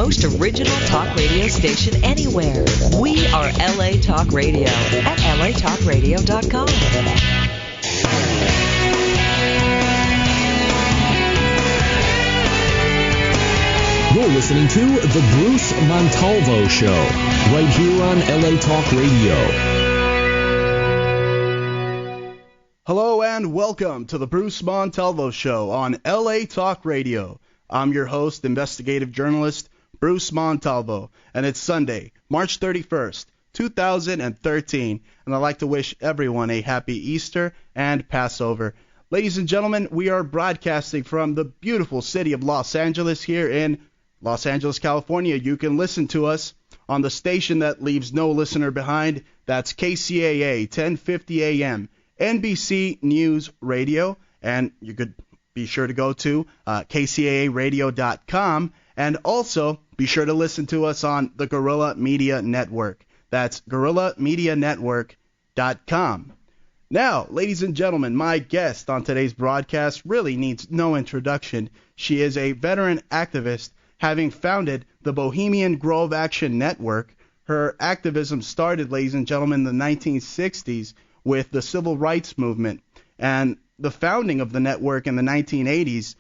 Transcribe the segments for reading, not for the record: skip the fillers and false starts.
most original talk radio station anywhere. We are LA Talk Radio at latalkradio.com. You're listening to The Bruce Montalvo Show, right here on LA Talk Radio. Hello and welcome to The Bruce Montalvo Show on LA Talk Radio. I'm your host, investigative journalist, Bruce Montalvo, and it's Sunday, March 31st, 2013, and I'd like to wish everyone a happy Easter and Passover. Ladies and gentlemen, we are broadcasting from the beautiful city of Los Angeles here in Los Angeles, California. You can listen to us on the station that leaves no listener behind. That's KCAA 1050 AM, NBC News Radio, and you could be sure to go to kcaaradio.com, and also be sure to listen to us on the Guerrilla Media Network. That's guerrillamedianetwork.com. Now, ladies and gentlemen, my guest on today's broadcast really needs no introduction. She is a veteran activist, having founded the Bohemian Grove Action Network. Her activism started, ladies and gentlemen, in the 1960s with the Civil Rights Movement, and the founding of the network in the 1980s.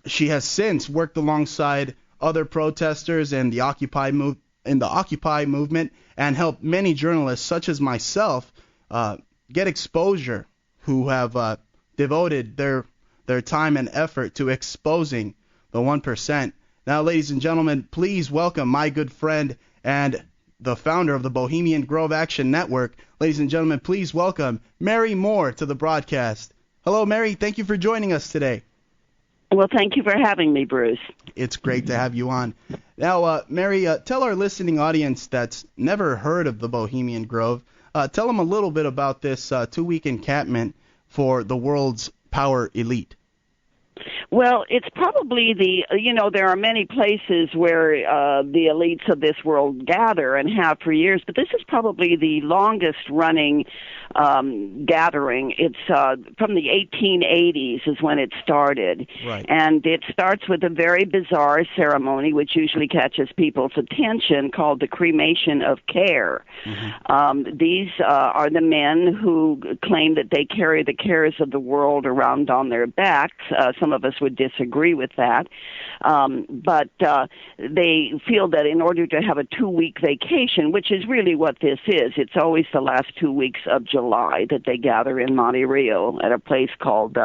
She has since worked alongside other protesters in the Occupy movement and helped many journalists, such as myself, get exposure, who have devoted their time and effort to exposing the 1%. Now, ladies and gentlemen, please welcome my good friend and the founder of the Bohemian Grove Action Network. Ladies and gentlemen, please welcome Mary Moore to the broadcast. Hello, Mary. Thank you for joining us today. Well, thank you for having me, Bruce. It's great to have you on. Now, Mary, tell our listening audience that's never heard of the Bohemian Grove, tell them a little bit about this two-week encampment for the world's power elite. Well, it's probably there are many places where the elites of this world gather and have for years, but this is probably the longest running gathering. It's from the 1880s is when it started. Right. And it starts with a very bizarre ceremony, which usually catches people's attention, called the cremation of care. Mm-hmm. These are the men who claim that they carry the cares of the world around on their backs. Some of us would disagree with that. But they feel that in order to have a 2-week vacation, which is really what this is, it's always the last 2 weeks of July that they gather in Monte Rio at a place called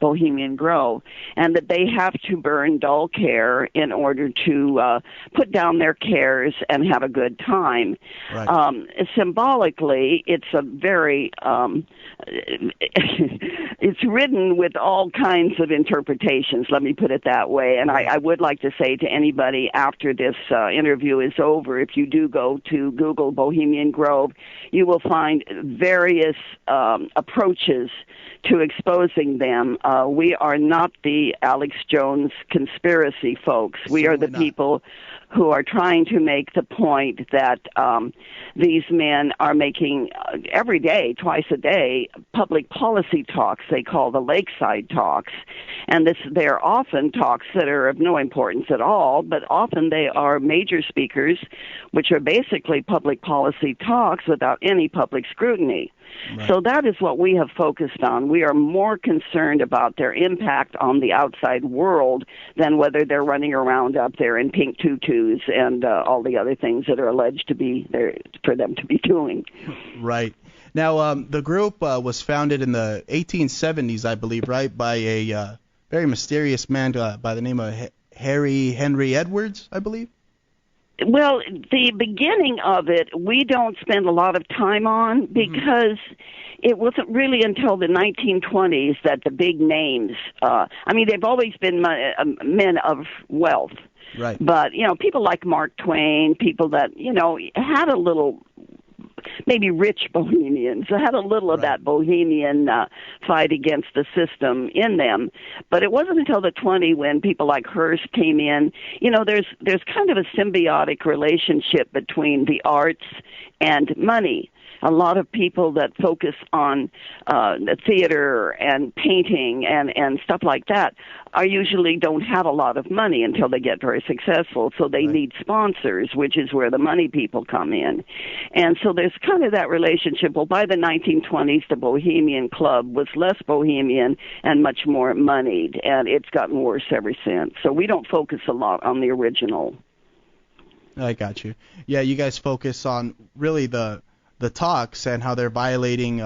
Bohemian Grove, and that they have to burn dull care in order to put down their cares and have a good time. Right. Symbolically, it's a very it's ridden with all kinds of interpretations, let me put it that way. And I would like to say to anybody after this interview is over, if you do go to Google Bohemian Grove, you will find various approaches to exposing them. We are not the Alex Jones conspiracy folks. We are the people who are trying to make the point that these men are making every day, twice a day, public policy talks they call the lakeside talks. And they're often talks that are of no importance at all, but often they are major speakers, which are basically public policy talks without any public scrutiny. Right. So that is what we have focused on. We are more concerned about their impact on the outside world than whether they're running around up there in pink tutus and all the other things that are alleged to be there for them to be doing. Right. Now, the group was founded in the 1870s, I believe, right, by a very mysterious man by the name of Henry Edwards, I believe? Well, the beginning of it, we don't spend a lot of time on because it wasn't really until the 1920s that the big names, they've always been men of wealth. Right. But, people like Mark Twain, people that, had a little, maybe rich bohemians, had a little of that bohemian fight against the system in them. But it wasn't until the 20s when people like Hearst came in. There's kind of a symbiotic relationship between the arts and money. A lot of people that focus on the theater and painting and stuff like that are usually don't have a lot of money until they get very successful. So they need sponsors, which is where the money people come in. And so there's kind of that relationship. Well, by the 1920s, the Bohemian Club was less bohemian and much more moneyed, and it's gotten worse ever since. So we don't focus a lot on the original. I got you. Yeah, you guys focus on really the talks and how they're violating,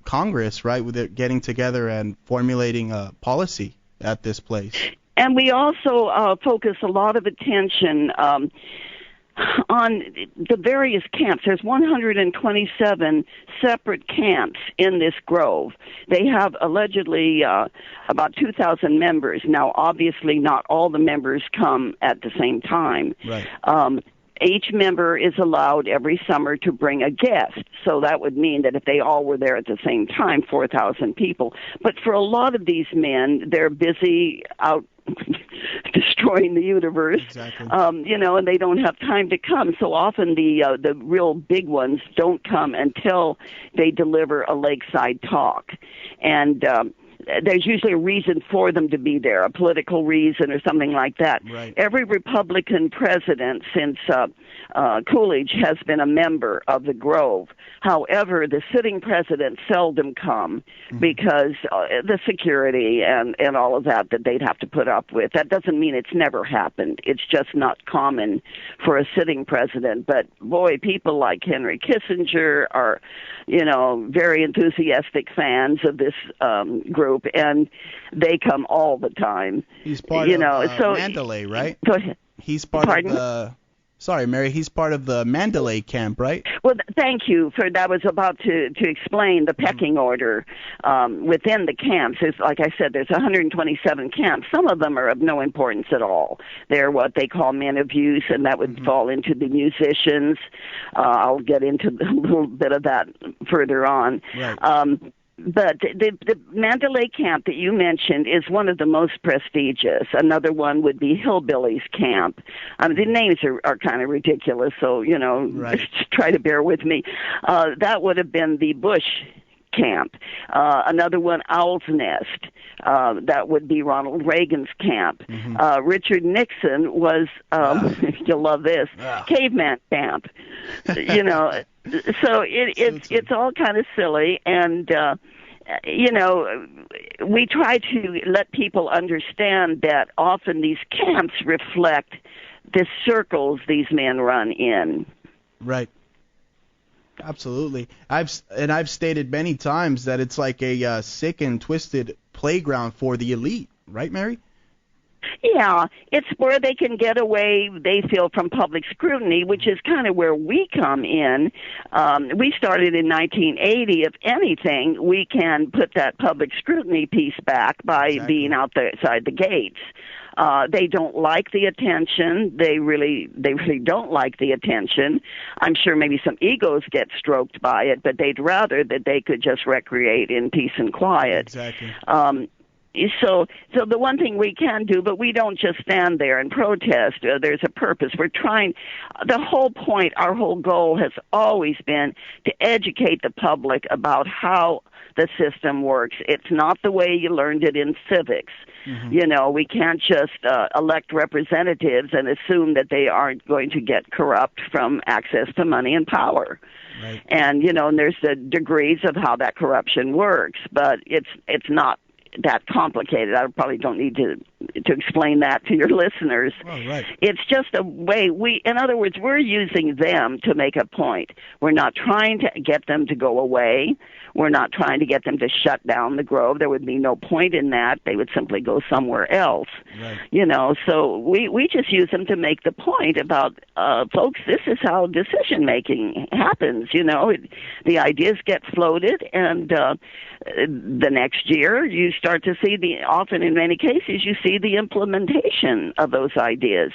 Congress, right, with it getting together and formulating a policy at this place. And we also focus a lot of attention on the various camps. There's 127 separate camps in this grove. They have allegedly about 2,000 members. Now, obviously, not all the members come at the same time. Right. Each member is allowed every summer to bring a guest. So that would mean that if they all were there at the same time, 4,000 people. But for a lot of these men, they're busy out destroying the universe, exactly. And they don't have time to come. So often the real big ones don't come until they deliver a lakeside talk. And there's usually a reason for them to be there, a political reason or something like that. Right. Every Republican president since Coolidge has been a member of the Grove. However, the sitting presidents seldom come because the security and all of that they'd have to put up with. That doesn't mean it's never happened. It's just not common for a sitting president. But, boy, people like Henry Kissinger are, very enthusiastic fans of this group, and they come all the time. He's part of Mandalay, right? Go ahead. He's part Pardon? of the... Sorry, Mary, he's part of the Mandalay camp, right? Well, thank you for that. I was about to explain the pecking order within the camps. Like I said, there's 127 camps. Some of them are of no importance at all. They're what they call men of use, and that would fall into the musicians. I'll get into a little bit of that further on. Right. But the Mandalay camp that you mentioned is one of the most prestigious. Another one would be Hillbillies Camp. The names are kind of ridiculous, so, right. try to bear with me. That would have been the Bush camp. Another one, Owl's Nest. That would be Ronald Reagan's camp. Richard Nixon was, you'll love this, Caveman Camp. So it's all kind of silly, and we try to let people understand that often these camps reflect the circles these men run in. Right. Absolutely. I've stated many times that it's like a sick and twisted playground for the elite, right, Mary? Yeah, it's where they can get away, they feel, from public scrutiny, which is kind of where we come in. We started in 1980. If anything, we can put that public scrutiny piece back by being outside the gates. They don't like the attention. They really don't like the attention. I'm sure maybe some egos get stroked by it, but they'd rather that they could just recreate in peace and quiet. Exactly. So the one thing we can do, but we don't just stand there and protest. There's a purpose. We're trying. The whole point, our whole goal has always been to educate the public about how the system works. It's not the way you learned it in civics. We can't just elect representatives and assume that they aren't going to get corrupt from access to money and power. Right. And and there's the degrees of how that corruption works, but it's not that complicated. I probably don't need to explain that to your listeners. Oh, right. It's just a way in other words, we're using them to make a point. We're not trying to get them to go away. We're not trying to get them to shut down the Grove. There would be no point in that. They would simply go somewhere else. Right. So we just use them to make the point about, folks, this is how decision-making happens. The ideas get floated, and the next year you start to see often in many cases, you see the implementation of those ideas.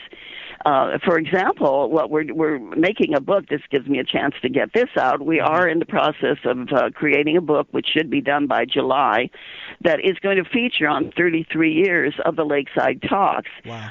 For example, what we're making a book. This gives me a chance to get this out. We are in the process of creating a book, which should be done by July, that is going to feature on 33 years of the Lakeside Talks. Wow.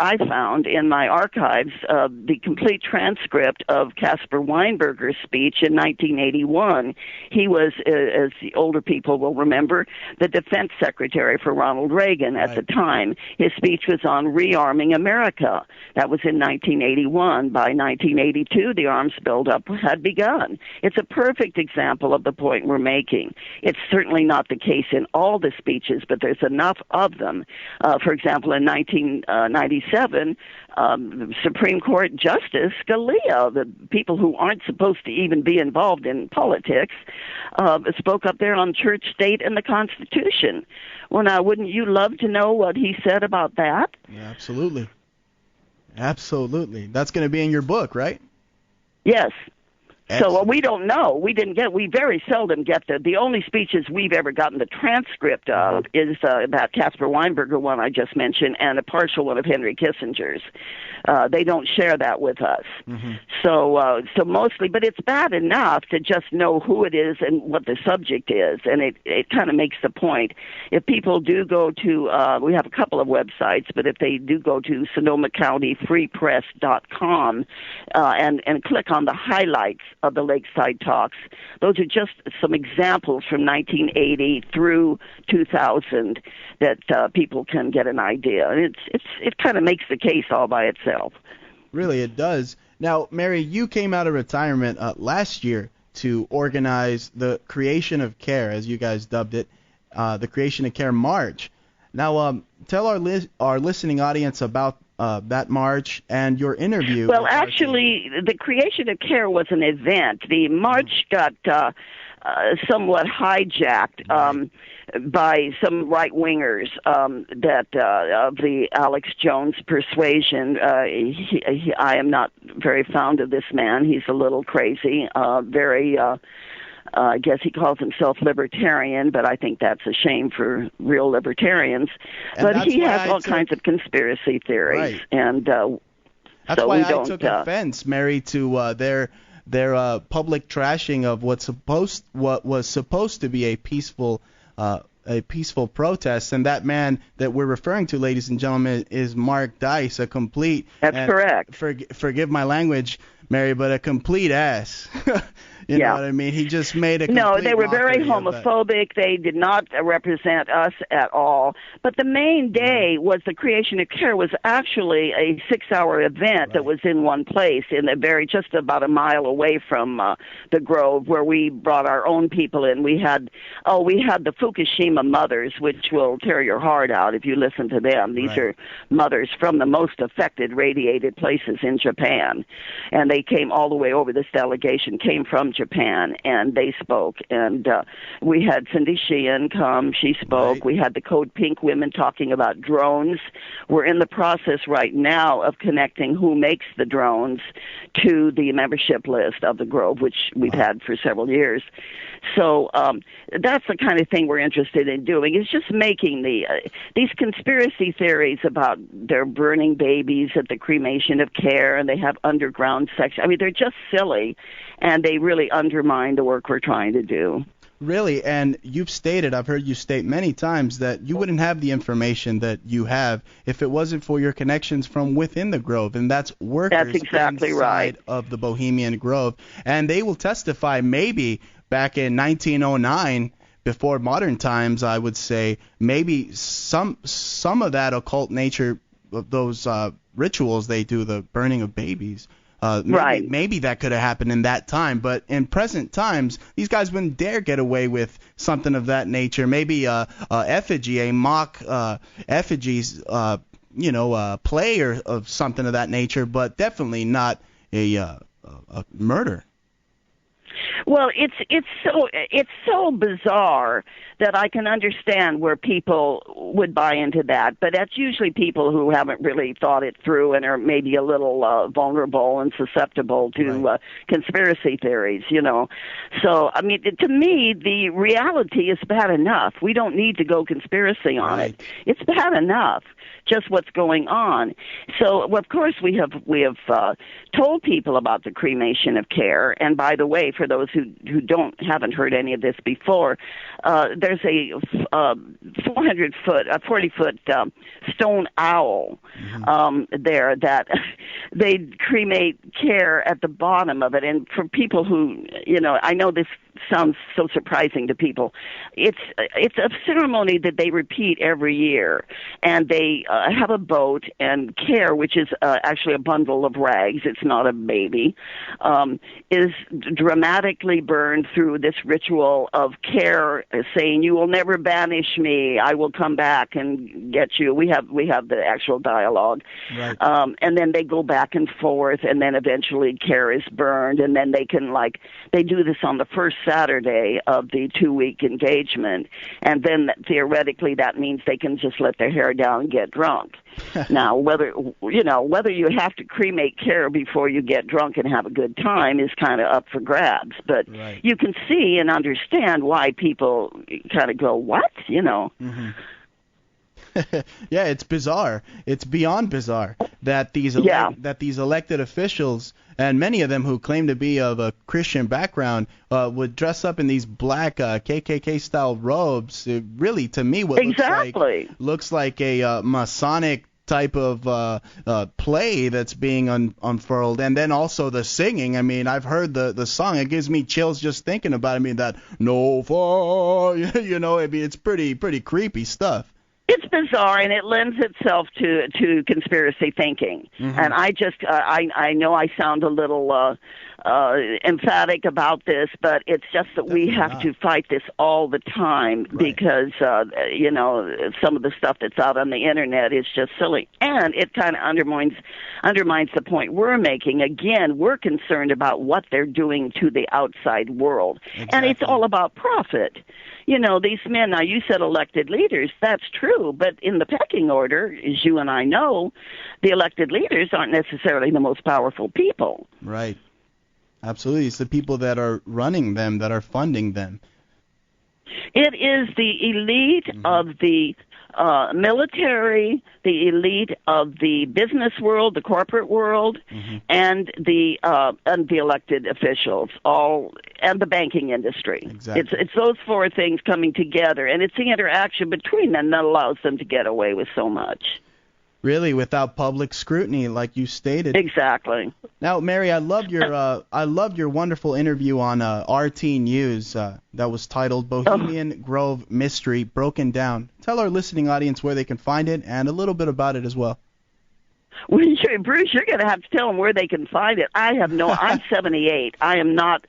I found in my archives the complete transcript of Caspar Weinberger's speech in 1981. He was, as the older people will remember, the defense secretary for Ronald Reagan at the time. His speech was on rearming America. That was in 1981. By 1982, the arms buildup had begun. It's a perfect example of the point we're making. It's certainly not the case in all the speeches, but there's enough of them. For example, in 1997, Supreme Court Justice Scalia, the people who aren't supposed to even be involved in politics, spoke up there on church, state, and the Constitution. Well, now, wouldn't you love to know what he said about that? Yeah, absolutely. Absolutely. That's going to be in your book, right? Yes. Excellent. So we don't know. We very seldom get the only speeches we've ever gotten the transcript of is that Caspar Weinberger one I just mentioned and a partial one of Henry Kissinger's. They don't share that with us. Mm-hmm. So mostly, but it's bad enough to just know who it is and what the subject is, and it kind of makes the point. If people do go to, we have a couple of websites, but if they do go to SonomaCountyFreePress.com and click on the highlights of the Lakeside Talks, those are just some examples from 1980 through 2000 that people can get an idea. And it kind of makes the case all by itself. Really, it does. Now, Mary, you came out of retirement last year to organize the Creation of Care, as you guys dubbed it, the Creation of Care March. Now, tell our listening audience about that march and your interview. Well, actually, the Creation of Care was an event. The march got somewhat hijacked by some right-wingers that of the Alex Jones persuasion. I am not very fond of this man. He's a little crazy, very... I guess he calls himself libertarian, but I think that's a shame for real libertarians. But he has all kinds of conspiracy theories, right. And that's so why we I don't, took offense, Mary, to their public trashing of what was supposed to be a peaceful protest. And that man that we're referring to, ladies and gentlemen, is Mark Dice, a complete... That's correct. Forgive my language, Mary, but a complete ass. You know what I mean? He just made a complete No, they were very mockery homophobic. They did not represent us at all. But the main day was the Creation of Care was actually a 6-hour event that was in one place, in just about a mile away from the Grove, where we brought our own people in. We had the Fukushima mothers, which will tear your heart out if you listen to them. These are mothers from the most affected, radiated places in Japan, and they came all the way over. This delegation came from Japan, and they spoke. And we had Cindy Sheehan come. She spoke. Right. We had the Code Pink women talking about drones. We're in the process right now of connecting who makes the drones to the membership list of the Grove, which we've had for several years. So that's the kind of thing we're interested in doing, is just making these conspiracy theories about they're burning babies at the Cremation of Care and they have underground sex. I mean, they're just silly, and they really undermine the work we're trying to do. Really, and I've heard you state many times that you wouldn't have the information that you have if it wasn't for your connections from within the Grove, and that's workers inside of the Bohemian Grove. And they will testify maybe back in 1909, before modern times, I would say, maybe some of that occult nature of those rituals they do, the burning of babies, maybe that could have happened in that time. But in present times, these guys wouldn't dare get away with something of that nature. Maybe a effigy, a mock effigies, play or of something of that nature, but definitely not a murder. Well, it's so bizarre that I can understand where people would buy into that, but that's usually people who haven't really thought it through and are maybe a little vulnerable and susceptible to conspiracy theories, you know. So, I mean, to me, the reality is bad enough. We don't need to go conspiracy on it. It's bad enough, just what's going on. So, of course, we have told people about the cremation of care. And by the way, for those who haven't heard any of this before, there's a 40-foot stone owl there that they cremate care at the bottom of it. And for people who, you know, I know this sounds so surprising to people. It's a ceremony that they repeat every year, and they have a boat, and care, which is actually a bundle of rags, it's not a baby, is dramatically burned through this ritual of care, saying, "You will never banish me. I will come back and get you." We have the actual dialogue, right. And then they go back and forth, and then eventually care is burned, and then they do this on the first Saturday of the 2-week engagement, and then theoretically that means they can just let their hair down and get drunk. Now, whether you have to cremate care before you get drunk and have a good time is kind of up for grabs, but you can see and understand why people kind of go, "What?" You know. Mm-hmm. Yeah, it's bizarre. It's beyond bizarre that these elected officials, and many of them who claim to be of a Christian background, would dress up in these black KKK-style robes. It really, to me, looks like a Masonic type of play that's being unfurled. And then also the singing. I mean, I've heard the song. It gives me chills just thinking about it. I mean, that "No far," you know, I mean, it's pretty creepy stuff. It's bizarre, and it lends itself to conspiracy thinking. Mm-hmm. And I know I sound a little emphatic about this, but it's just that we have to fight this all the time because, you know, some of the stuff that's out on the Internet is just silly. And it kind of undermines the point we're making. Again, we're concerned about what they're doing to the outside world. Exactly. And it's all about profit. You know, these men, now you said elected leaders, that's true, but in the pecking order, as you and I know, the elected leaders aren't necessarily the most powerful people. Right. Absolutely. It's the people that are running them, that are funding them. It is the elite of the military, the elite of the business world, the corporate world, and the elected officials, and the banking industry. Exactly. It's those four things coming together, and it's the interaction between them that allows them to get away with so much. Really, without public scrutiny, like you stated. Exactly. Now, Mary, I loved your wonderful interview on RT News that was titled "Bohemian Grove Mystery Broken Down." Tell our listening audience where they can find it and a little bit about it as well. Well, Bruce, you're going to have to tell them where they can find it. I'm 78. I am not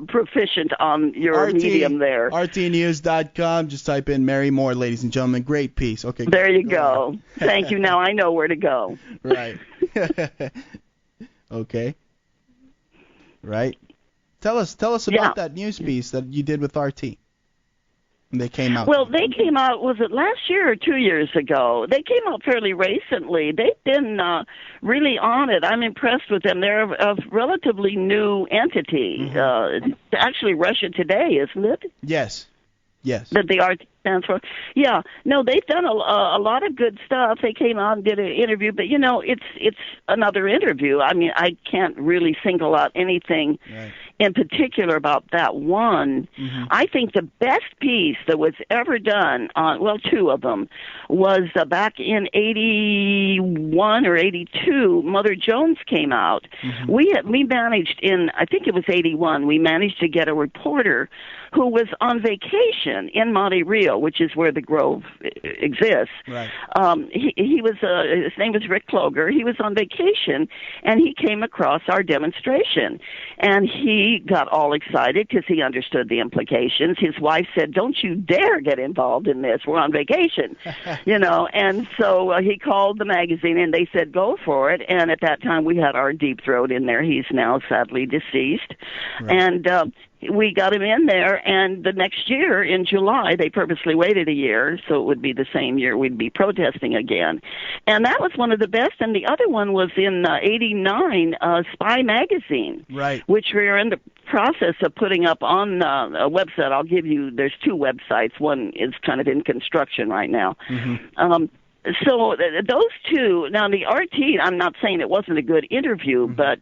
proficient on your medium there. RTnews.com. Just type in Mary Moore, ladies and gentlemen. Great piece. Okay. There you go. Thank you. Now I know where to go. Right. Okay. Right. Tell us about that news piece that you did with RT. They came out. Well, they came out, was it last year or 2 years ago? They came out fairly recently. They've been really on it. I'm impressed with them. They're a relatively new entity. Actually, Russia Today, isn't it? Yes. That the RT stands for. Yeah. No, they've done a lot of good stuff. They came out and did an interview, but, you know, it's another interview. I mean, I can't really single out anything in particular about that one. I think the best piece that was ever done on, well, two of them, was back in 81 or 82, Mother Jones came out. We managed I think it was 81, we managed to get a reporter who was on vacation in Monte Rio, which is where the Grove exists. Right. He was his name was Rick Kloger. He was on vacation, and he came across our demonstration, and he he got all excited because he understood the implications. His wife said, "Don't you dare get involved in this. We're on vacation," And so he called the magazine, and they said, "Go for it." And at that time, we had our Deep Throat in there. He's now sadly deceased, Right. and we got him in there, and the next year in July, they purposely waited a year, so it would be the same year we'd be protesting again. And that was one of the best, and the other one was in '89, Spy Magazine, Right. which we are in the process of putting up on a website. I'll give you, there's two websites. One is kind of in construction right now. Mm-hmm. So those two, now the RT, I'm not saying it wasn't a good interview, but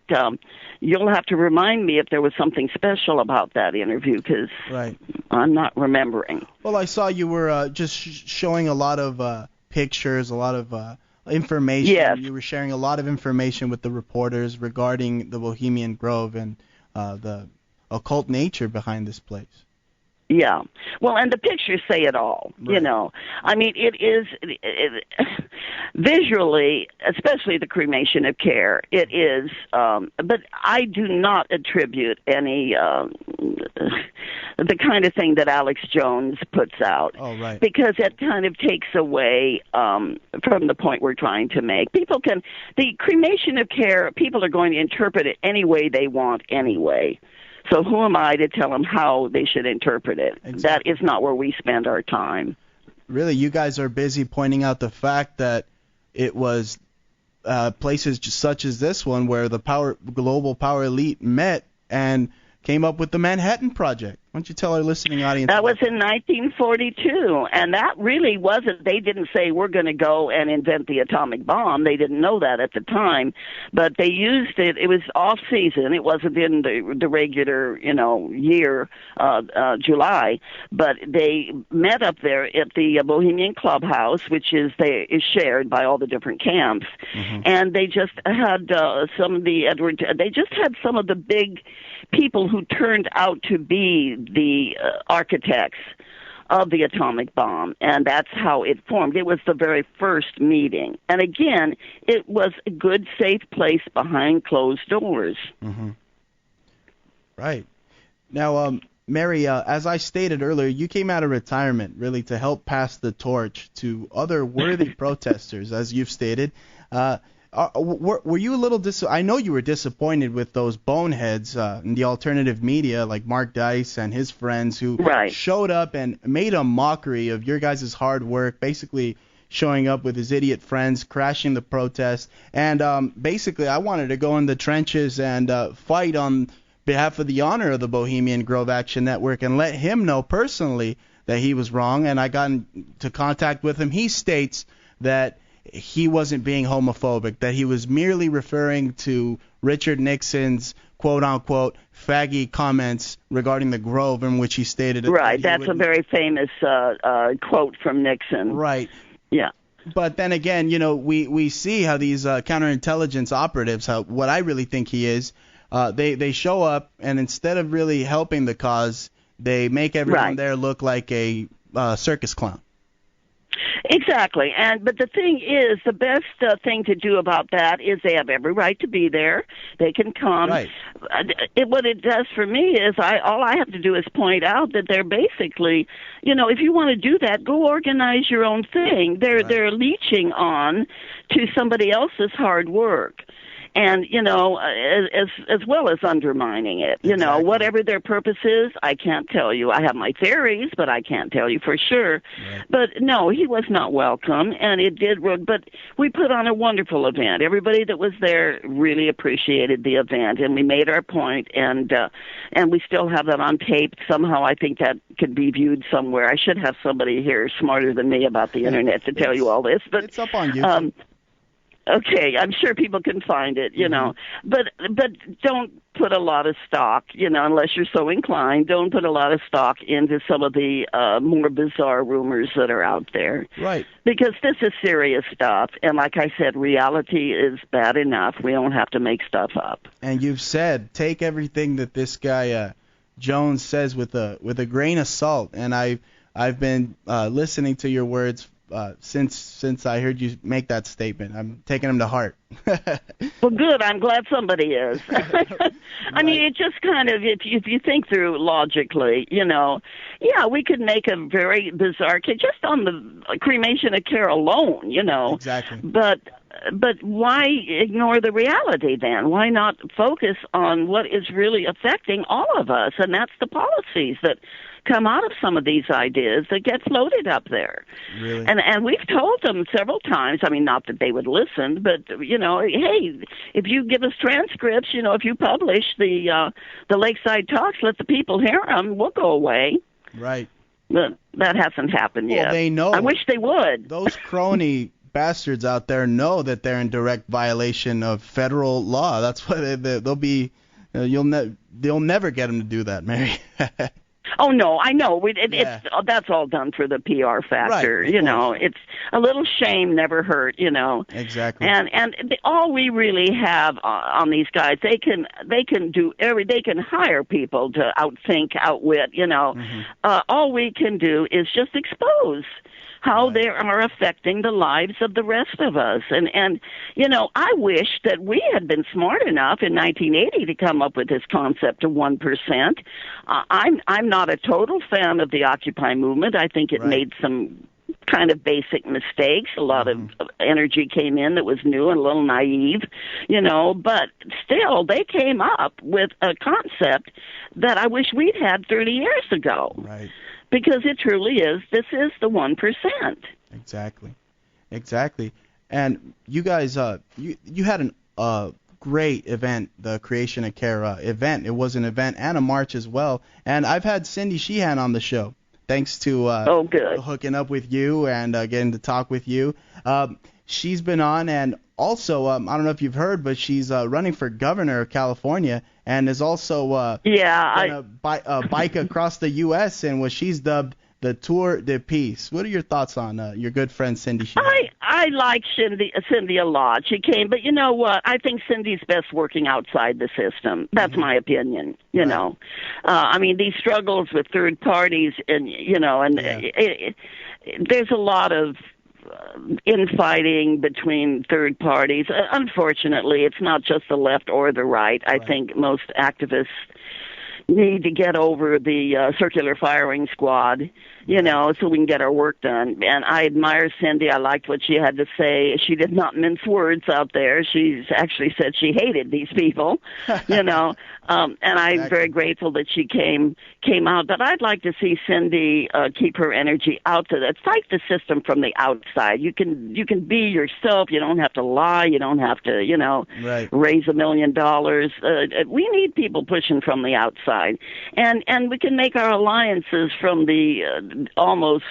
you'll have to remind me if there was something special about that interview, because Right. I'm not remembering. Well, I saw you were just showing a lot of pictures, a lot of information. Yes. You were sharing a lot of information with the reporters regarding the Bohemian Grove and the occult nature behind this place. Yeah. Well, and the pictures say it all, Right. I mean, it is visually, especially the cremation of care, it is, but I do not attribute any, the kind of thing that Alex Jones puts out. Oh, right. Because it kind of takes away from the point we're trying to make. The cremation of care, people are going to interpret it any way they want anyway. So who am I to tell them how they should interpret it? Exactly. That is not where we spend our time. Really, you guys are busy pointing out the fact that it was places such as this one where the global power elite met and came up with the Manhattan Project. Why don't you tell our listening audience? That was in 1942, and that really wasn't, they didn't say we're going to go and invent the atomic bomb. They didn't know that at the time, but they used it. It was off-season. It wasn't in the regular, year, July, but they met up there at the Bohemian Clubhouse, which is shared by all the different camps, and they just had some of the big people who turned out to be the architects of the atomic bomb, and that's how it formed. It was the very first meeting. And again, it was a good, safe place behind closed doors. Mm-hmm. Right. Now, Mary, as I stated earlier, you came out of retirement really to help pass the torch to other worthy protesters, as you've stated. Were you a little I know you were disappointed with those boneheads in the alternative media like Mark Dice and his friends who showed up and made a mockery of your guys' hard work, basically showing up with his idiot friends, crashing the protest. And basically I wanted to go in the trenches and fight on behalf of the honor of the Bohemian Grove Action Network and let him know personally that he was wrong. And I got into contact with him. He states that he wasn't being homophobic, that he was merely referring to Richard Nixon's quote-unquote faggy comments regarding the Grove, in which he stated... Right, that's a very famous quote from Nixon. Right. Yeah. But then again, we see how these counterintelligence operatives, what I really think he is, they show up, and instead of really helping the cause, they make everyone there look like a circus clown. Exactly, but the thing is, the best thing to do about that is they have every right to be there. They can come. Right. What it does for me is all I have to do is point out that they're basically, if you want to do that, go organize your own thing. They're leeching on to somebody else's hard work. And, as well as undermining it. Exactly. Whatever their purpose is, I can't tell you. I have my theories, but I can't tell you for sure. Right. But, no, he was not welcome, and it did. But we put on a wonderful event. Everybody that was there really appreciated the event, and we made our point, and we still have that on tape. Somehow I think that could be viewed somewhere. I should have somebody here smarter than me about the Internet to tell you all this. But it's up on YouTube. Okay, I'm sure people can find it, but don't put a lot of stock, unless you're so inclined, don't put a lot of stock into some of the more bizarre rumors that are out there. Right. Because this is serious stuff, and like I said, reality is bad enough. We don't have to make stuff up. And you've said, take everything that this guy Jones says with a grain of salt, and I've been listening to your words since I heard you make that statement. I'm taking them to heart. Well, good. I'm glad somebody is. I mean, it just kind of, if you think through logically, yeah, we could make a very bizarre case just on the cremation of care alone, Exactly. But why ignore the reality then? Why not focus on what is really affecting all of us? And that's the policies that come out of some of these ideas that get floated up there. Really? And we've told them several times, I mean, not that they would listen, but, hey, if you give us transcripts, if you publish the Lakeside Talks, let the people hear them, we'll go away. Right. But that hasn't happened yet. Well, they know. I wish they would. Those crony bastards out there know that they're in direct violation of federal law. That's why they'll be. They'll never get them to do that, Mary. Oh no, I know. That's all done for the PR factor. Right, It's a little shame never hurt. Exactly. And all we really have on these guys, they can they can hire people to outthink, outwit. Mm-hmm. All we can do is just expose how they are affecting the lives of the rest of us. And I wish that we had been smart enough in 1980 to come up with this concept of 1%. I'm not a total fan of the Occupy movement. I think it made some kind of basic mistakes. A lot of energy came in that was new and a little naive, but still they came up with a concept that I wish we'd had 30 years ago. Right. Because it truly is. This is the 1%. Exactly. And you guys, you had a great event, the Creation of Care event. It was an event and a march as well. And I've had Cindy Sheehan on the show, thanks to hooking up with you and getting to talk with you. She's been on, and also, I don't know if you've heard, but she's running for governor of California, and is also bike across the U.S. and she's dubbed the Tour de Peace. What are your thoughts on your good friend Cindy Sheehan? I like Cindy a lot. She came, but you know what? I think Cindy's best working outside the system. That's my opinion. I mean, these struggles with third parties, and there's a lot of infighting between third parties. Unfortunately, it's not just the left or the right. I think most activists need to get over the circular firing squad, so we can get our work done. And I admire Cindy. I liked what she had to say. She did not mince words out there. She actually said she hated these people, and I'm very grateful that she came out. But I'd like to see Cindy keep her energy out to that. Fight the system from the outside. You can be yourself. You don't have to lie. You don't have to, raise $1 million. We need people pushing from the outside, and we can make our alliances from the almost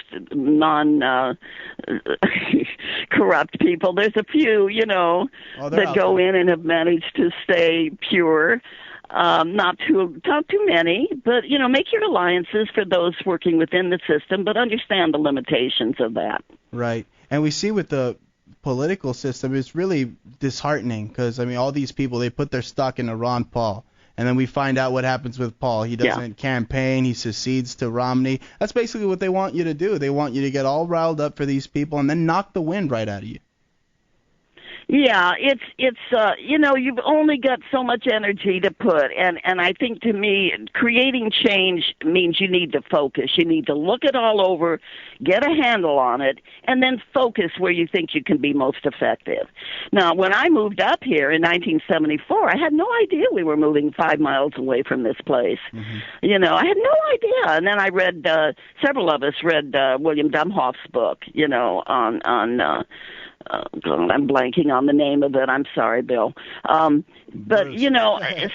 corrupt people. There's a few, that go in and have managed to stay pure. Not too many, but make your alliances for those working within the system, but understand the limitations of that. Right, and we see with the political system, it's really disheartening because all these people, they put their stock into Ron Paul. And then we find out what happens with Paul. He doesn't campaign. He secedes to Romney. That's basically what they want you to do. They want you to get all riled up for these people and then knock the wind right out of you. Yeah, it's you've only got so much energy to put, and I think to me, creating change means you need to focus. You need to look it all over, get a handle on it, and then focus where you think you can be most effective. Now, when I moved up here in 1974, I had no idea we were moving 5 miles away from this place. Mm-hmm. I had no idea. And then I read, several of us read William Dumhoff's book, on I'm blanking on the name of it. I'm sorry, Bill. But,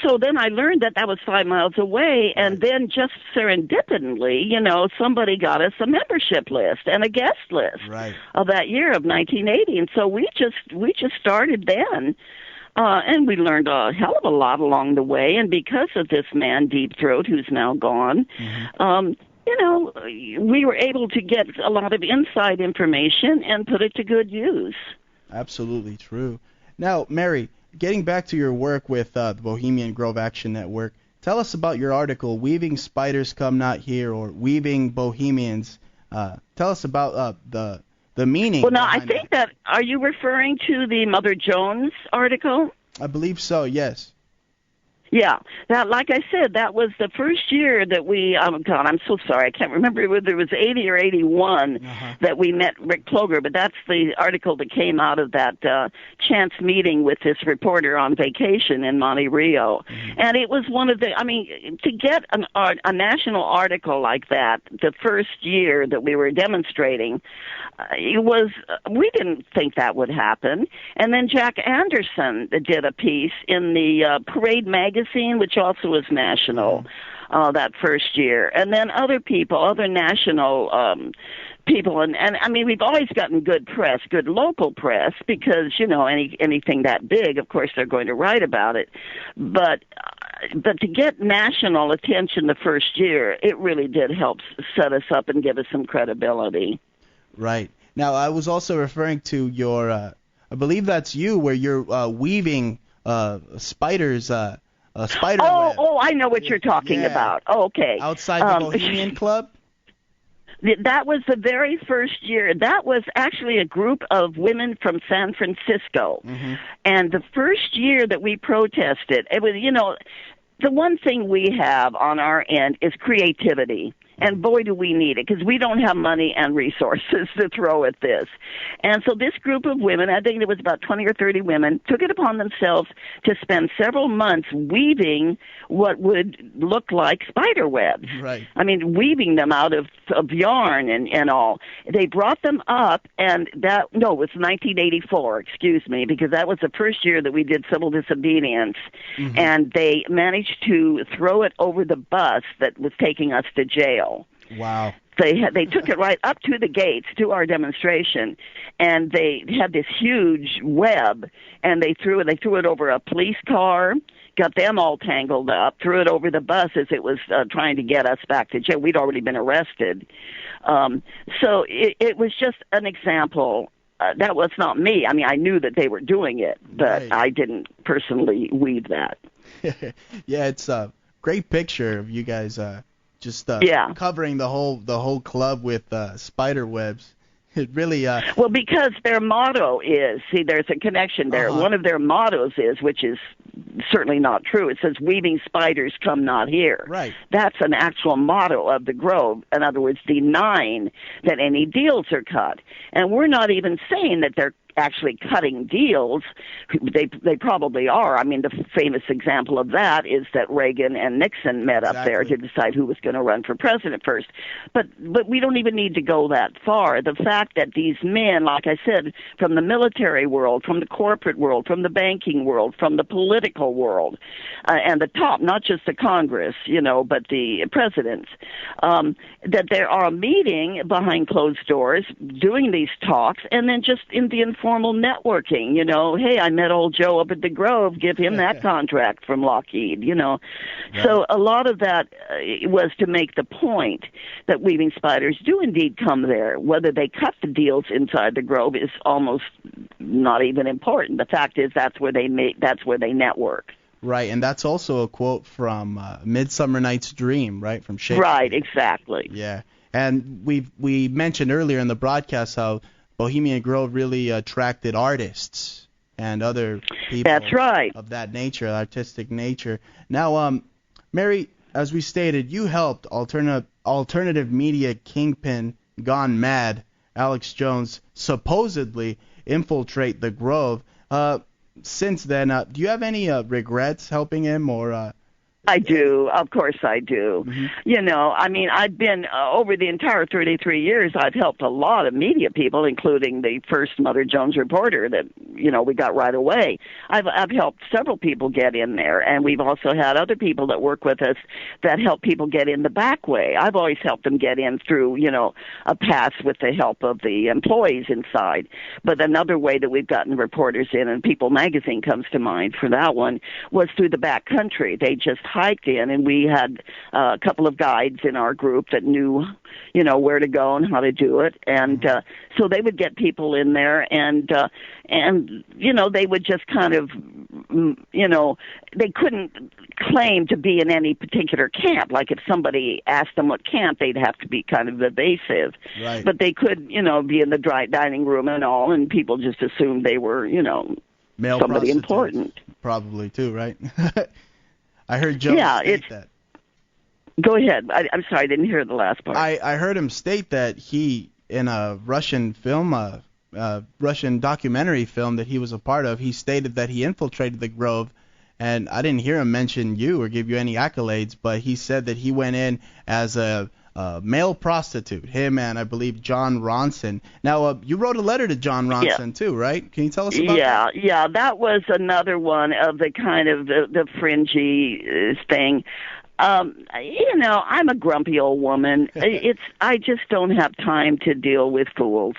so then I learned that was 5 miles away, and then just serendipitously, somebody got us a membership list and a guest list of that year of 1980. And so we just started then. And we learned a hell of a lot along the way. And because of this man, Deep Throat, who's now gone, we were able to get a lot of inside information and put it to good use. Absolutely true. Now, Mary, getting back to your work with the Bohemian Grove Action Network, tell us about your article, Weaving Spiders Come Not Here, or Weaving Bohemians. Tell us about the meaning. Well, now, I behind think it. that, are you referring to the Mother Jones article? I believe so, yes. Yeah, that, like I said, that was the first year that we, God, I'm so sorry, I can't remember whether it was 80 or 81 that we met Rick Ploger, but that's the article that came out of that chance meeting with this reporter on vacation in Monte Rio. And it was one of the, I mean, to get a national article like that the first year that we were demonstrating, it was, we didn't think that would happen. And then Jack Anderson did a piece in the Parade magazine, which also was national that first year. And then other people, other national people. And I mean, we've always gotten good press, good local press, because, you know, anything that big, of course, they're going to write about it. But to get national attention the first year, it really did help set us up and give us some credibility. Right. Now, I was also referring to your, I believe that's you, where you're weaving spiders, spider web. Oh, I know what you're talking about. Oh, okay. Outside the Bohemian Club? That was the very first year. That was actually a group of women from San Francisco. And the first year that we protested, it was, you know, the one thing we have on our end is creativity. And boy, do we need it, because we don't have money and resources to throw at this. And so this group of women, I think it was about 20 or 30 women, took it upon themselves to spend several months weaving what would look like spider webs. Right. I mean, weaving them out of yarn and all. They brought them up, and it was 1984, excuse me, because that was the first year that we did civil disobedience. And they managed to throw it over the bus that was taking us to jail. Wow. They took it right up to the gates to our demonstration, and they had this huge web, and they threw it over a police car, got them all tangled up, threw it over the bus as it was trying to get us back to jail. We'd already been arrested. So it was just an example. That was not me. I mean, I knew that they were doing it, but Right. I didn't personally weave that. Yeah, it's a great picture of you guys just covering the whole club with spider webs. It really well, because their motto is, see, there's a connection there. One of their mottos is, which is certainly not true, it says, "Weaving spiders come not here." Right. That's an actual motto of the Grove. In other words, denying that any deals are cut. And we're not even saying that they're actually cutting deals. They probably are. I mean, the famous example of that is that Reagan and Nixon met up there to decide who was going to run for president first. But we don't even need to go that far. The fact that these men, like I said, from the military world, from the corporate world, from the banking world, from the political world, and the top, not just the Congress, you know, but the presidents, that there are meeting behind closed doors, doing these talks, and then just in the informal networking, you know, hey, I met old Joe up at the Grove, give him that contract from Lockheed, you know. Right. So a lot of that was to make the point that weaving spiders do indeed come there. Whether they cut the deals inside the Grove is almost not even important. The fact is that's where they network. Right, and that's also a quote from Midsummer Night's Dream, right, from Shakespeare. Right, exactly. Yeah, and we mentioned earlier in the broadcast how Bohemian Grove really attracted artists and other people That's right. of that nature, artistic nature. Now, Mary, as we stated, you helped alternative media kingpin gone mad, Alex Jones, supposedly infiltrate the Grove. Since then, do you have any regrets helping him or I do. Of course I do. Mm-hmm. You know, I mean, I've been, over the entire 33 years, I've helped a lot of media people, including the first Mother Jones reporter that, you know, we got right away. I've helped several people get in there, and we've also had other people that work with us that help people get in the back way. I've always helped them get in through, you know, a pass with the help of the employees inside. But another way that we've gotten reporters in, and People Magazine comes to mind for that one, was through the back country. They just hiked in, and we had a couple of guides in our group that knew, where to go and how to do it. And so they would get people in there, and they would just kind of, they couldn't claim to be in any particular camp. Like if somebody asked them what camp, they'd have to be kind of evasive. Right. But they could, be in the dining room and all, and people just assumed they were, Male somebody important. Probably too, right? I heard Joe state that. Go ahead. I'm sorry, I didn't hear the last part. I heard him state that he, in a Russian film, Russian documentary film that he was a part of, he stated that he infiltrated the Grove, and I didn't hear him mention you or give you any accolades, but he said that he went in as a male prostitute, him and I believe John Ronson. Now, you wrote a letter to John Ronson too, right? Can you tell us about that? Yeah, that was another one of the kind of the fringy thing. I'm a grumpy old woman. I just don't have time to deal with fools.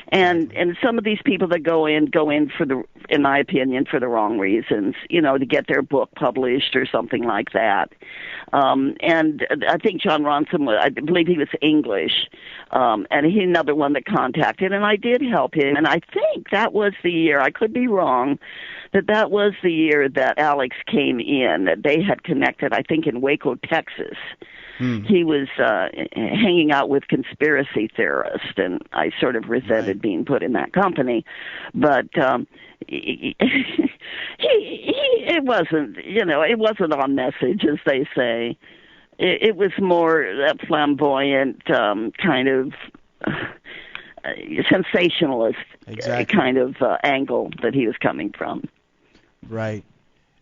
And some of these people that go in in my opinion, for the wrong reasons, to get their book published or something like that. And I think John Ronson I believe he was English. And he's another one that contacted, and I did help him. And I think that was the year, I could be wrong, that was the year that Alex came in, that they had connected, I think, in Waco, Texas. He was hanging out with conspiracy theorists, and I sort of resented being put in that company. But it wasn't on message, as they say. It was more that flamboyant kind of sensationalist kind of angle that he was coming from. Right.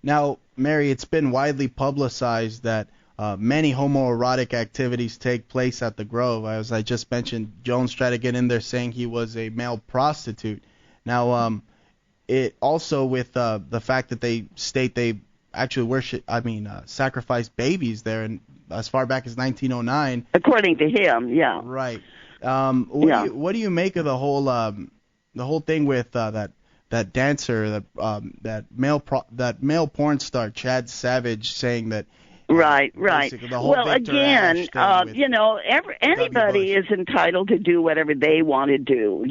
Now, Mary, it's been widely publicized that many homoerotic activities take place at the Grove. As I just mentioned, Jones tried to get in there saying he was a male prostitute. Now, it also with the fact that they state they actually sacrifice babies there, and as far back as 1909. According to him, yeah. Right. What do you make of the whole thing with that dancer, that male porn star Chad Savage, saying that? Right. Well, again, anybody is entitled to do whatever they want to do.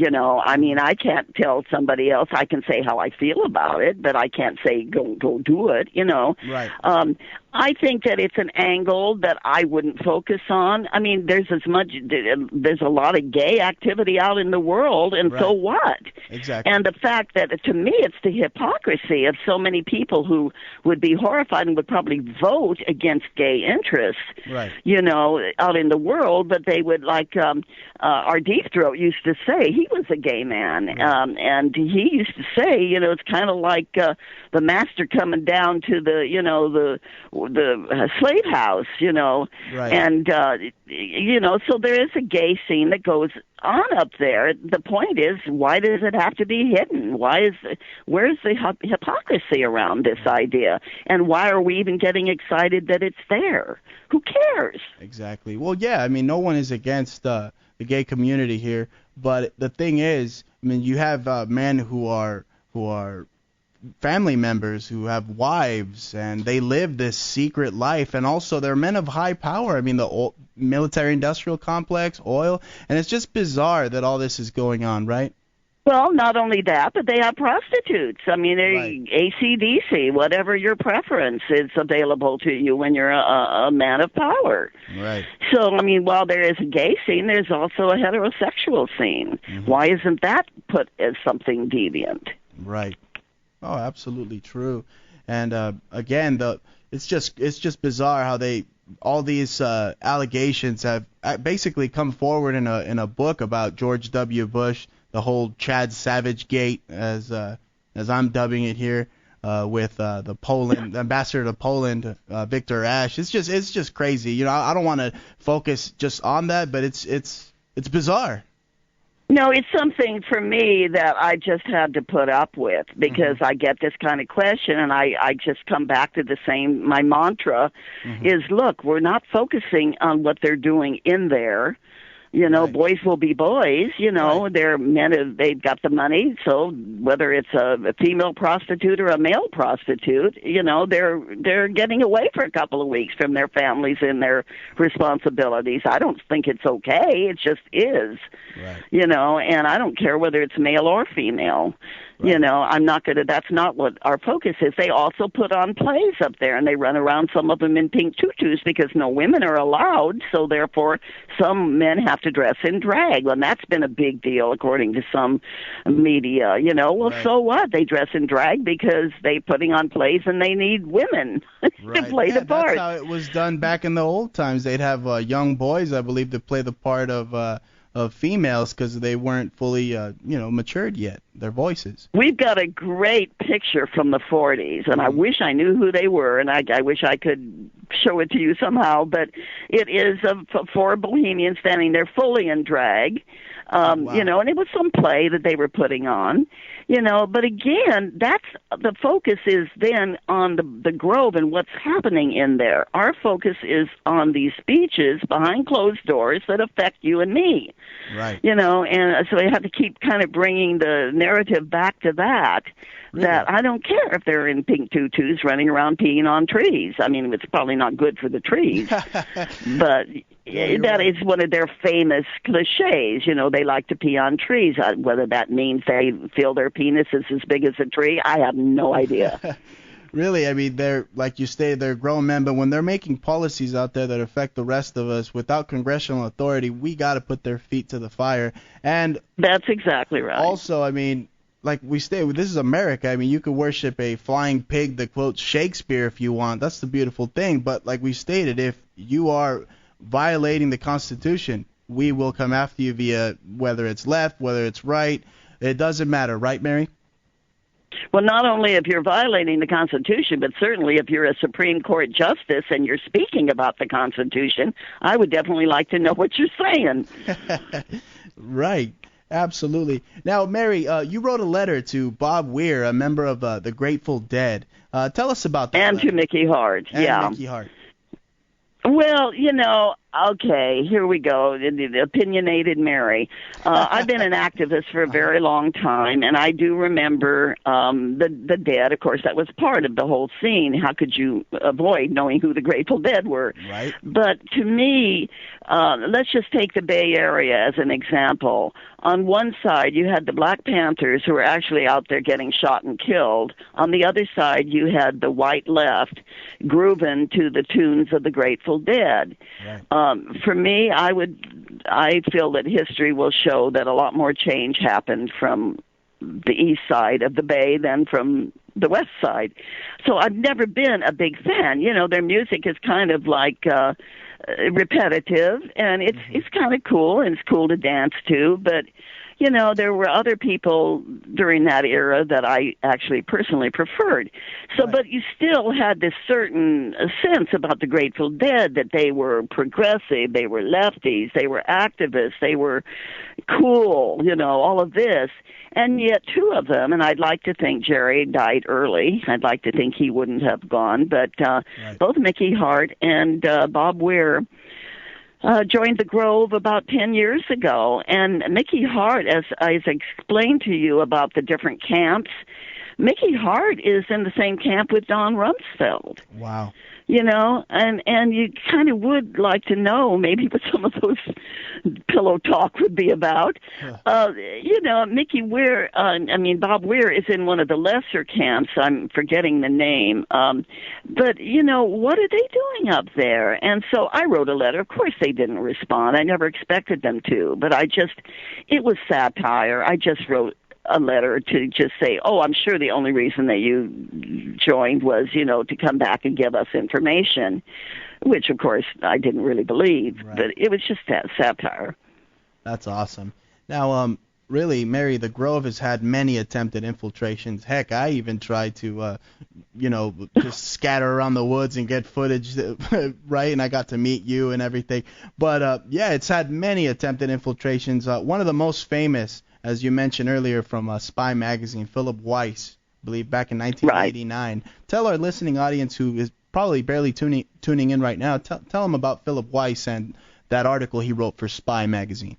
I mean, I can't tell somebody else. I can say how I feel about it, but I can't say go do it. Right. I think that it's an angle that I wouldn't focus on. I mean, there's a lot of gay activity out in the world, and so what? Exactly. And the fact that, to me, it's the hypocrisy of so many people who would be horrified and would probably vote against gay interests, out in the world, but they would, like our Deep Throat used to say, he was a gay man, and he used to say, it's kind of like the master coming down to the slave house, and so there is a gay scene that goes on up there. The point is, why does it have to be hidden? Where's the hypocrisy around this idea, and why are we even getting excited that it's there? Who cares? Exactly. Well, yeah, I mean, no one is against the gay community here, but the thing is, I mean, you have men who are family members who have wives, and they live this secret life, and also they're men of high power. I mean, the military-industrial complex, oil, and it's just bizarre that all this is going on, right? Well, not only that, but they have prostitutes. I mean, AC/DC, whatever your preference is available to you when you're a man of power. Right. So, I mean, while there is a gay scene, there's also a heterosexual scene. Why isn't that put as something deviant? Right. Oh, absolutely true. And again, it's just bizarre how all these allegations have basically come forward in a book about George W. Bush, the whole Chad Savage gate, as I'm dubbing it here, with the ambassador to Poland, Victor Ash. It's just crazy. I don't want to focus just on that, but it's bizarre. No, it's something for me that I just had to put up with, because I get this kind of question, and I just come back to my mantra is, look, we're not focusing on what they're doing in there. You know, Right. boys will be boys. You know, Right. they're men. They've got the money. So whether it's a female prostitute or a male prostitute, you know, they're getting away for a couple of weeks from their families and their responsibilities. I don't think it's okay. It just is. Right. You know, and I don't care whether it's male or female. You know, I'm not going to, that's not what our focus is. They also put on plays up there, and they run around, some of them in pink tutus, because no women are allowed, so therefore some men have to dress in drag, and that's been a big deal according to some media. You know, well, Right. so what? They dress in drag because they're putting on plays and they need women to Right. play Yeah, the part. that's how it was done back in the old times. They'd have young boys, I believe, to play the part of females because they weren't fully, matured yet. Their voices. We've got a great picture from the 40s, and I wish I knew who they were, and I wish I could show it to you somehow, but it is of four bohemians standing there fully in drag, Wow. you know, and it was some play that they were putting on, you know, but again, that's the focus is then on the Grove and what's happening in there. Our focus is on these speeches behind closed doors that affect you and me. Right. You know, and so I have to keep kind of bringing the narrative back to that, Really? that I don't care if they're in pink tutus running around peeing on trees. I mean, it's probably not good for the trees, but you're that right. is one of their famous cliches. You know, they like to pee on trees. Whether that means they feel their penis is as big as a tree, I have no idea. Really, I mean, they're, like you stated, they're grown men, but when they're making policies out there that affect the rest of us without congressional authority, we got to put their feet to the fire. And That's exactly right. also, I mean, like we say, this is America. I mean, you could worship a flying pig that quotes Shakespeare if you want. That's the beautiful thing. But like we stated, if you are violating the Constitution, we will come after you via whether it's left, whether it's right. It doesn't matter, right, Mary? Well, not only if you're violating the Constitution, but certainly if you're a Supreme Court justice and you're speaking about the Constitution, I would definitely like to know what you're saying. Right. Absolutely. Now, Mary, you wrote a letter to Bob Weir, a member of the Grateful Dead. Tell us about that. And letter. to Mickey Hart, And yeah. Mickey Hart. Well, you know, okay, here we go. The opinionated Mary. I've been an activist for a very long time, and I do remember the Dead. Of course, that was part of the whole scene. How could you avoid knowing who the Grateful Dead were? Right. But to me, let's just take the Bay Area as an example. On one side, you had the Black Panthers who were actually out there getting shot and killed. On the other side, you had the white left grooving to the tunes of the Grateful Dead. Right. For me, I feel that history will show that a lot more change happened from the east side of the Bay than from the west side. So I've never been a big fan. You know, their music is kind of like repetitive, and it's kind of cool, and it's cool to dance to, but you know, there were other people during that era that I actually personally preferred. So, Right. but you still had this certain sense about the Grateful Dead that they were progressive, they were lefties, they were activists, they were cool, you know, all of this. And yet two of them, and I'd like to think Jerry died early. I'd like to think he wouldn't have gone, but Right. both Mickey Hart and Bob Weir joined the Grove about 10 years ago. And Mickey Hart, as I explained to you about the different camps, Mickey Hart is in the same camp with Don Rumsfeld. Wow. You know, and you kind of would like to know maybe what some of those pillow talk would be about. You know, Bob Weir is in one of the lesser camps. I'm forgetting the name. But, you know, what are they doing up there? And so I wrote a letter. Of course they didn't respond. I never expected them to. But it was satire. I just wrote a letter to just say, oh, I'm sure the only reason that you joined was, you know, to come back and give us information, which, of course, I didn't really believe. Right. But it was just that satire. That's awesome. Now, really, Mary, the Grove has had many attempted infiltrations. Heck, I even tried to, just scatter around the woods and get footage, right? And I got to meet you and everything. But, it's had many attempted infiltrations. One of the most famous, as you mentioned earlier, from Spy Magazine, Philip Weiss, I believe back in 1989. Right. Tell our listening audience who is probably barely tuning in right now, tell them about Philip Weiss and that article he wrote for Spy magazine?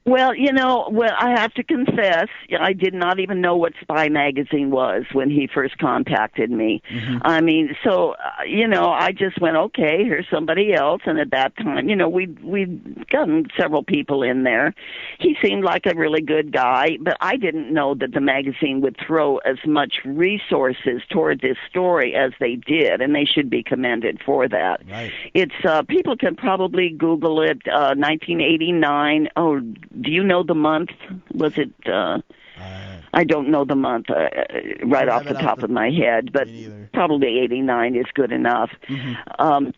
Well, I have to confess, I did not even know what Spy magazine was when he first contacted me. Mm-hmm. I mean, so, I just went, okay, here's somebody else. And at that time, we'd gotten several people in there. He seemed like a really good guy, but I didn't know that the magazine would throw as much resources toward this story as they did, and they should be commended for that. Right. It's, people can probably Google it, 1989. Oh, do you know the month? Was it? I don't know the month right off the top of my head, but probably 89 is good enough. Mm-hmm.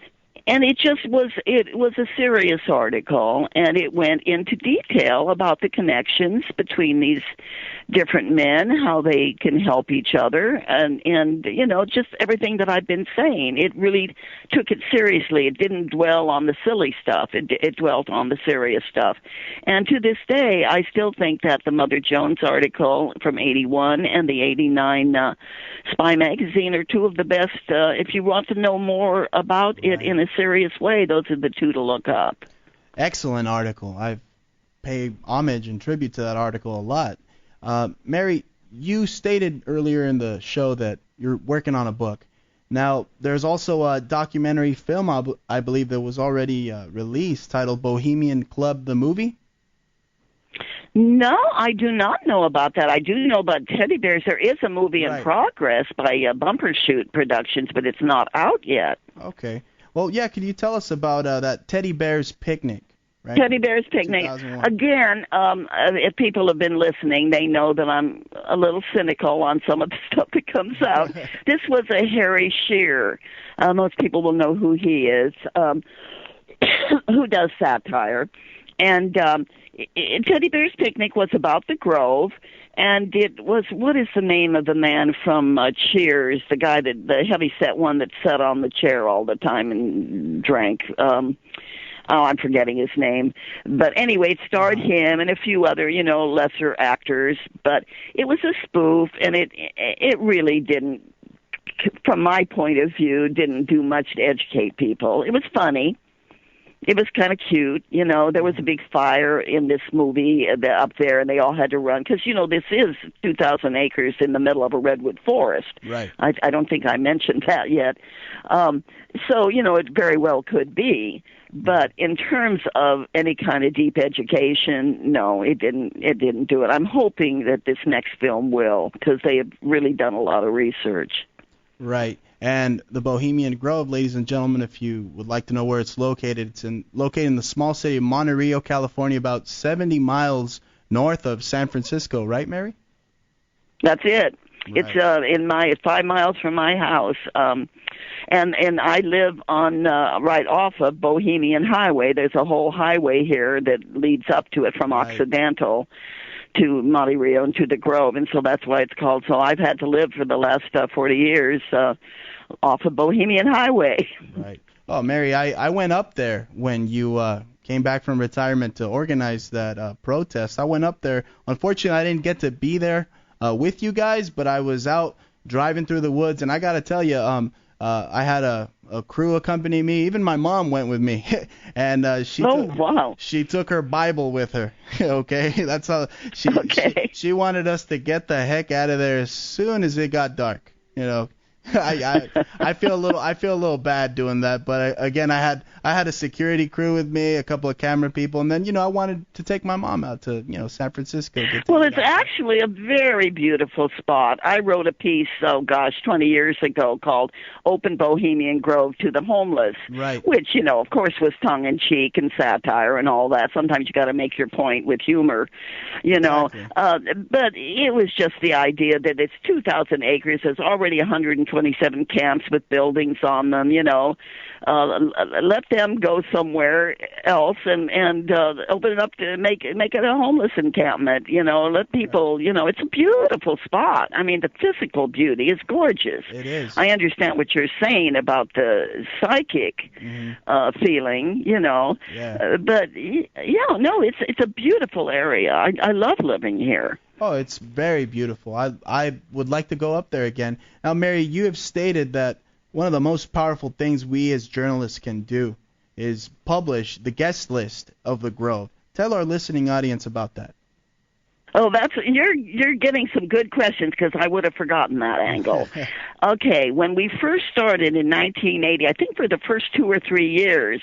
And it was a serious article, and it went into detail about the connections between these different men, how they can help each other, and just everything that I've been saying. It really took it seriously. It didn't dwell on the silly stuff. It dwelt on the serious stuff. And to this day, I still think that the Mother Jones article from 81 and the 89 Spy magazine are two of the best. If you want to know more about it in a serious way, those are the two to look up. Excellent article. I pay homage and tribute to that article a lot. Mary, you stated earlier in the show that you're working on a book. Now, there's also a documentary film, I believe, that was already released titled Bohemian Club, the movie. No, I do not know about that. I do know about Teddy Bears. There is a movie in progress by Bumbershoot Productions, but it's not out yet. Okay. Well, yeah, could you tell us about that Teddy Bears Picnic? Right? Teddy Bears Picnic. Again, if people have been listening, they know that I'm a little cynical on some of the stuff that comes out. This was a Harry Shearer. Most people will know who he is, who does satire. And Teddy Bear's Picnic was about the Grove, and it was, what is the name of the man from Cheers, the guy the heavy-set one that sat on the chair all the time and drank? I'm forgetting his name. But anyway, it starred him and a few other, lesser actors. But it was a spoof, and it really didn't, from my point of view, didn't do much to educate people. It was funny. It was kind of cute, There was a big fire in this movie up there, and they all had to run. Because, this is 2,000 acres in the middle of a redwood forest. Right. I don't think I mentioned that yet. So, it very well could be. But in terms of any kind of deep education, no, it didn't do it. I'm hoping that this next film will, because they have really done a lot of research. Right. And the Bohemian Grove, ladies and gentlemen, if you would like to know where it's located, it's located in the small city of Monte Rio, California, about 70 miles north of San Francisco, right, Mary? That's it. Right. It's 5 miles from my house. And I live on right off of Bohemian Highway. There's a whole highway here that leads up to it from Occidental to Monte Rio and to the Grove, and so that's why it's called. So I've had to live for the last 40 years off of Bohemian Highway. Right. Oh, Mary, I went up there when you came back from retirement to organize that protest. I went up there. Unfortunately, I didn't get to be there with you guys, but I was out driving through the woods, and I got to tell you, I had a crew accompany me. Even my mom went with me, and she took her Bible with her. Okay, that's how she wanted us to get the heck out of there as soon as it got dark. I feel a little bad doing that, but again, I had a security crew with me, a couple of camera people, and then I wanted to take my mom out to San Francisco. Well, it's actually a very beautiful spot. I wrote a piece 20 years ago called "Open Bohemian Grove to the Homeless," right? Which of course was tongue in cheek and satire and all that. Sometimes you got to make your point with humor, Exactly. But it was just the idea that it's 2,000 acres. There's already 127 camps with buildings on them, let them go somewhere else and open it up to make it a homeless encampment, let people, it's a beautiful spot. I mean, the physical beauty is gorgeous. It is. I understand what you're saying about the psychic feeling, but it's a beautiful area. I love living here. Oh, it's very beautiful. I would like to go up there again. Now, Mary, you have stated that one of the most powerful things we as journalists can do is publish the guest list of the Grove. Tell our listening audience about that. Oh, you're getting some good questions because I would have forgotten that angle. Okay, when we first started in 1980, I think for the first 2 or 3 years,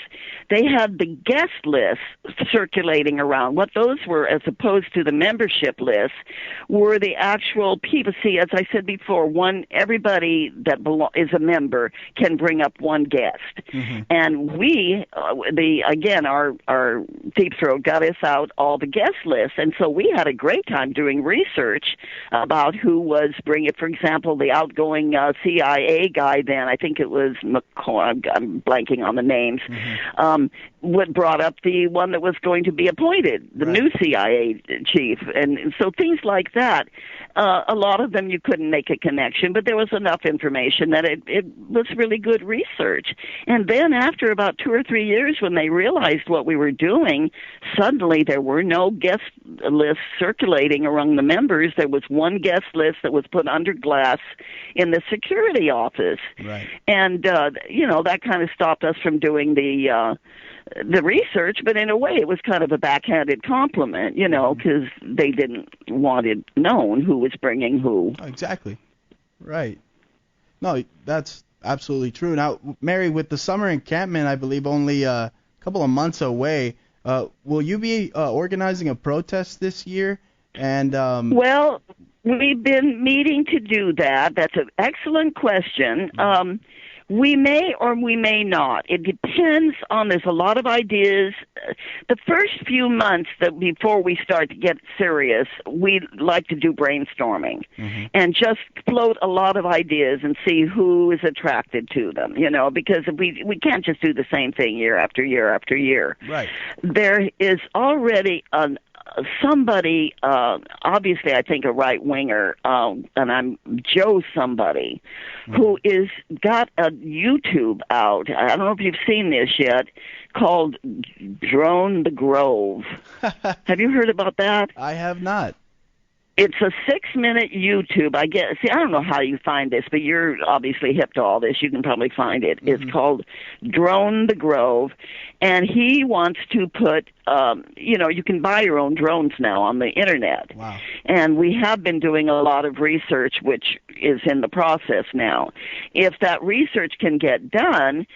they had the guest lists circulating around. What those were, as opposed to the membership lists, were the actual people. See, as I said before, everybody that is a member can bring up one guest, and we, our Deep Throat got us out all the guest lists, and so we had a great time doing research about who was bringing, for example, the outgoing CIA guy then, I think it was McCoy, I'm blanking on the names, brought up the one that was going to be appointed, the new CIA chief. And so things like that, a lot of them you couldn't make a connection, but there was enough information that it was really good research. And then after about 2 or 3 years, when they realized what we were doing, suddenly there were no guest lists circulating among the members. There was one guest list that was put under glass in the security office. Right. And, that kind of stopped us from doing the research, but in a way it was kind of a backhanded compliment, because they didn't want it known who was bringing who. Exactly. Right. No, that's absolutely true. Now, Mary, with the summer encampment, I believe only a couple of months away, will you be organizing a protest this year? And well, we've been meeting to do that. That's an excellent question. We may or we may not. It depends on, there's a lot of ideas. The first few months before we start to get serious, we like to do brainstorming and just float a lot of ideas and see who is attracted to them, because we can't just do the same thing year after year after year. Right. There is already somebody, obviously I think a right-winger, and I'm Joe somebody, who is got a YouTube out. I don't know if you've seen this yet, called Drone the Grove. Have you heard about that? I have not. It's a 6-minute YouTube. I don't know how you find this, but you're obviously hip to all this. You can probably find it. It's called Drone the Grove, and he wants to put, you can buy your own drones now on the internet. Wow. And we have been doing a lot of research, which is in the process now. If that research can get done,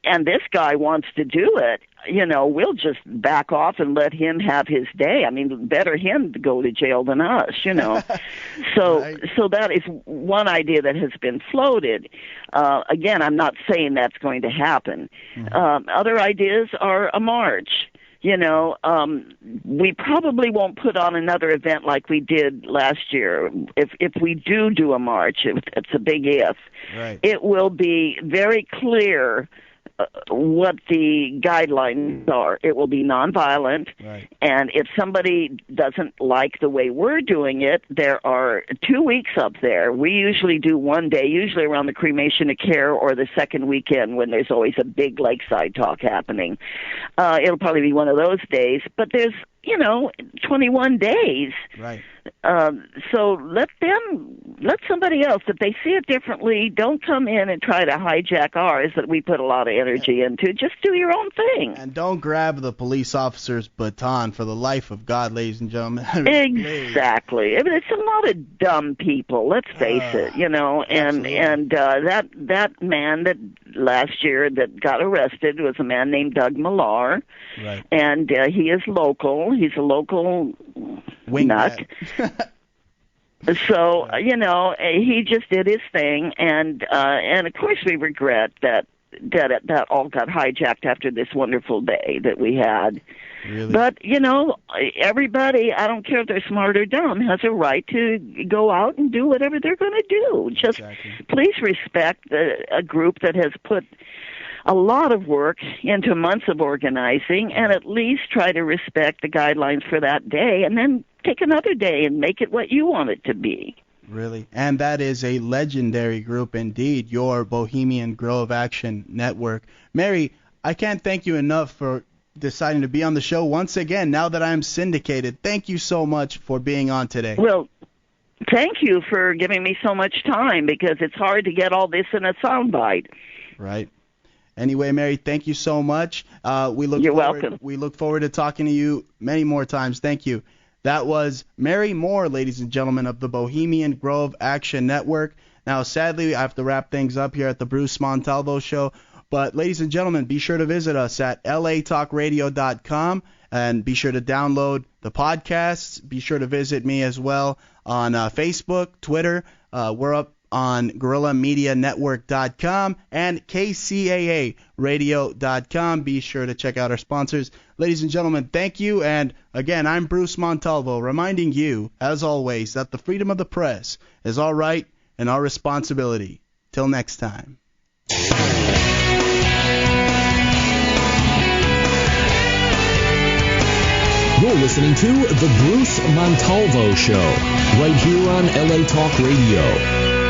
and this guy wants to do it, we'll just back off and let him have his day. I mean, better him to go to jail than us, So, right. So that is one idea that has been floated. Again, I'm not saying that's going to happen. Other ideas are a march. We probably won't put on another event like we did last year. If we do a march, it's a big if. Right. It will be very clear what the guidelines are. It will be nonviolent, right. And if somebody doesn't like the way we're doing it, there are 2 weeks up there. We usually do one day, usually around the cremation of care or the second weekend when there's always a big lakeside talk happening. It'll probably be one of those days, but there's 21 days. Right. So let somebody else, if they see it differently, don't come in and try to hijack ours that we put a lot of energy into. Just do your own thing. And don't grab the police officer's baton for the life of God, ladies and gentlemen. Exactly. I mean, it's a lot of dumb people, let's face it, and that man that last year that got arrested was a man named Doug Millar. Right. And he is local. He's a local nut. So, he just did his thing, and of course we regret that all got hijacked after this wonderful day that we had. Really? But, everybody, I don't care if they're smart or dumb, has a right to go out and do whatever they're going to do. Just please respect a group that has put a lot of work into months of organizing, and at least try to respect the guidelines for that day, and then take another day and make it what you want it to be. Really? And that is a legendary group indeed, your Bohemian Grove Action Network. Mary, I can't thank you enough for deciding to be on the show once again now that I'm syndicated. Thank you so much for being on today. Well, thank you for giving me so much time, because it's hard to get all this in a soundbite. Right. Anyway, Mary, thank you so much. You're welcome. We look forward to talking to you many more times. Thank you. That was Mary Moore, ladies and gentlemen, of the Bohemian Grove Action Network. Now, sadly, I have to wrap things up here at the Bruce Montalvo Show. But, ladies and gentlemen, be sure to visit us at latalkradio.com and be sure to download the podcasts. Be sure to visit me as well on Facebook, Twitter. We're up on GorillaMediaNetwork.com and KCAARadio.com. Be sure to check out our sponsors. Ladies and gentlemen, thank you. And again, I'm Bruce Montalvo, reminding you, as always, that the freedom of the press is our right and our responsibility. Till next time. You're listening to The Bruce Montalvo Show, right here on LA Talk Radio.